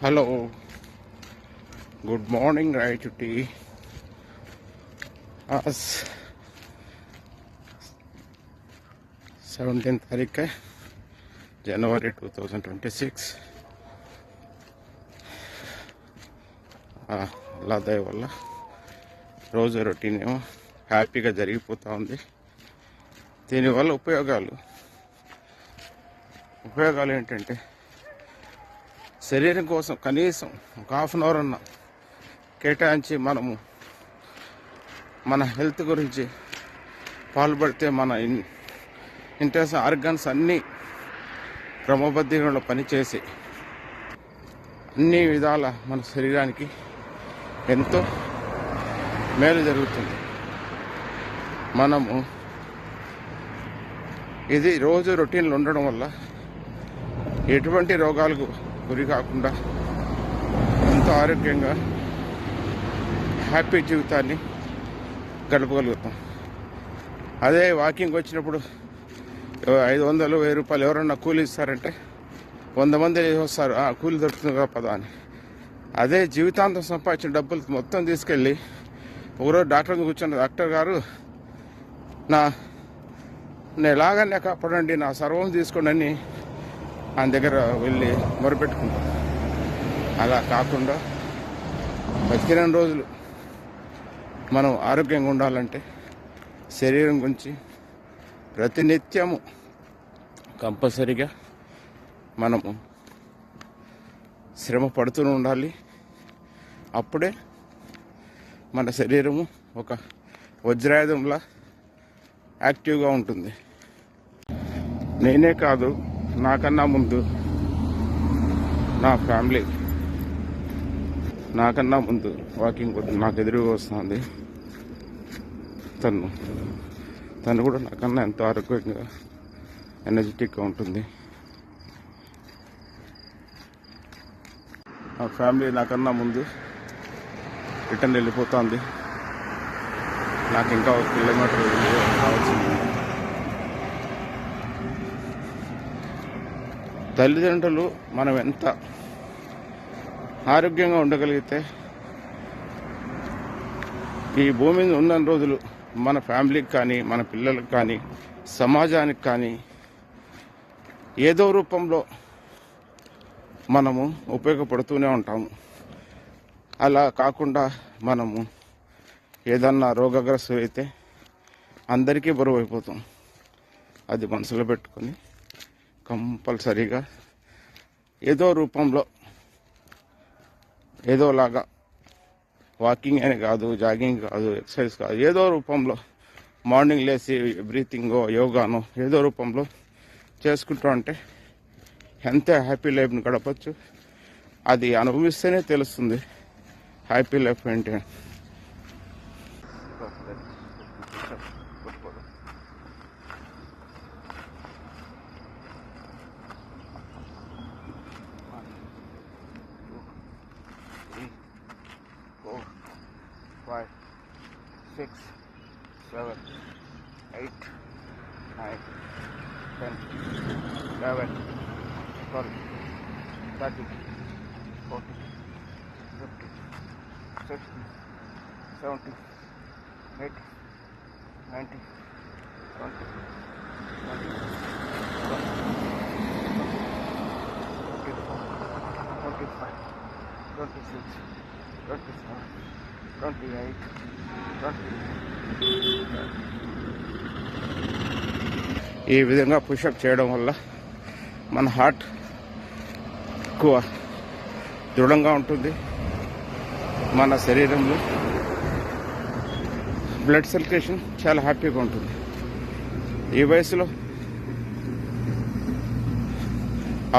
Hello, good morning, Raichuti. As 17th तारीख January 2026 అలా దయ వల్ల రోజు రొటీన్ ఏమో హ్యాపీగా జరిగిపోతూ ఉంది. దీనివల్ల ఉపయోగాలు ఏంటంటే శరీరం కోసం కనీసం ఒక ½ అన్న కేటాయించి మనము మన హెల్త్ గురించి పాల్పడితే మన ఇంట్రెస్ట్ ఆర్గన్స్ అన్నీ క్రమబద్ధంగా పనిచేసి అన్ని విధాల మన శరీరానికి ఎంతో మేలు జరుగుతుంది. మనము ఇది రోజు రొటీన్లు ఉండడం వల్ల ఎటువంటి రోగాలకు గురి కాకుండా ఎంతో ఆరోగ్యంగా హ్యాపీ జీవితాన్ని గడపగలుగుతాం. అదే వాకింగ్ వచ్చినప్పుడు 500, 1000 రూపాయలు ఎవరన్నా కూలి ఇస్తారంటే 100 మంది వస్తారు, కూలి దొరుకుతుంది కదా పదా అని. అదే జీవితాంతం సంపాదించిన డబ్బులు మొత్తం తీసుకెళ్ళి ఒకరోజు డాక్టర్ కూర్చున్న డాక్టర్ గారు నేను ఎలాగనే కాపాడండి, నా సర్వం తీసుకోండి అని ఆయన దగ్గర వెళ్ళి మొరపెట్టుకుంటాం. అలా కాకుండా బతికిన రోజులు మనం ఆరోగ్యంగా ఉండాలంటే శరీరం గురించి ప్రతినిత్యము కంపల్సరిగా మనము శ్రమ పడుతూ ఉండాలి. అప్పుడే మన శరీరము ఒక వజ్రాయుధంలా యాక్టివ్గా ఉంటుంది. నేనే కాదు, నాకన్నా ముందు నా ఫ్యామిలీ నాకన్నా ముందు వాకింగ్ నాకు ఎదురుగా వస్తుంది. తను కూడా నాకన్నా ఎంతో ఆరోగ్యంగా ఎనర్జెటిక్గా ఉంటుంది. నా ఫ్యామిలీ నాకన్నా ముందు రిటర్న్ వెళ్ళిపోతుంది. నాకు ఇంకా 1 కిలోమీటర్ కావాల్సింది. తల్లిదండ్రులు మనం ఎంత ఆరోగ్యంగా ఉండగలిగితే ఈ భూమి మీద ఉన్న రోజులు మన ఫ్యామిలీకి కానీ, మన పిల్లలకు కానీ, సమాజానికి కానీ ఏదో రూపంలో మనము ఉపయోగపడుతూనే ఉంటాము. అలా కాకుండా మనము ఏదన్నా రోగగ్రస్తం అయితే అందరికీ బరువు అయిపోతాం. అది మనసులో పెట్టుకొని కంపల్సరీగా ఏదో రూపంలో ఏదోలాగా వాకింగ్ అని కాదు, జాగింగ్ కాదు, ఎక్సర్సైజ్ కాదు, ఏదో రూపంలో మార్నింగ్ లేచి బ్రీతింగో యోగానో ఏదో రూపంలో చేసుకుంటూ అంటే ఎంత హ్యాపీ లైఫ్ని గడపచ్చు. అది అనుభవిస్తేనే తెలుస్తుంది హ్యాపీ లైఫ్ ఏంటి. Five, 6, 7, 8, 9, 10, 11, 12, 13, 14, 15, 16, 17, 18, 19, 20, 25, 26, 27, 28, 30. ఈ విధంగా పుషప్ చేయడం వల్ల మన హార్ట్ ఎక్కువ దృఢంగా ఉంటుంది. మన శరీరంలో బ్లడ్ సర్క్యులేషన్ చాలా హ్యాపీగా ఉంటుంది. ఈ వయసులో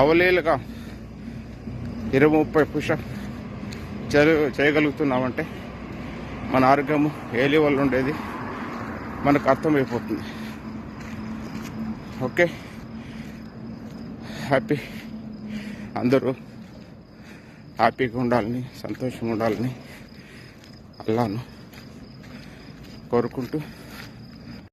అవలీలుగా 20-30 పుషప్ చేయగలుగుతున్నామంటే మన ఆరోగ్యము ఏ లెవెల్ ఉండేది మనకు అర్థమైపోతుంది. ఓకే, హ్యాపీ, అందరూ హ్యాపీగా ఉండాలని, సంతోషంగా ఉండాలని అల్లాను కోరుకుంటూ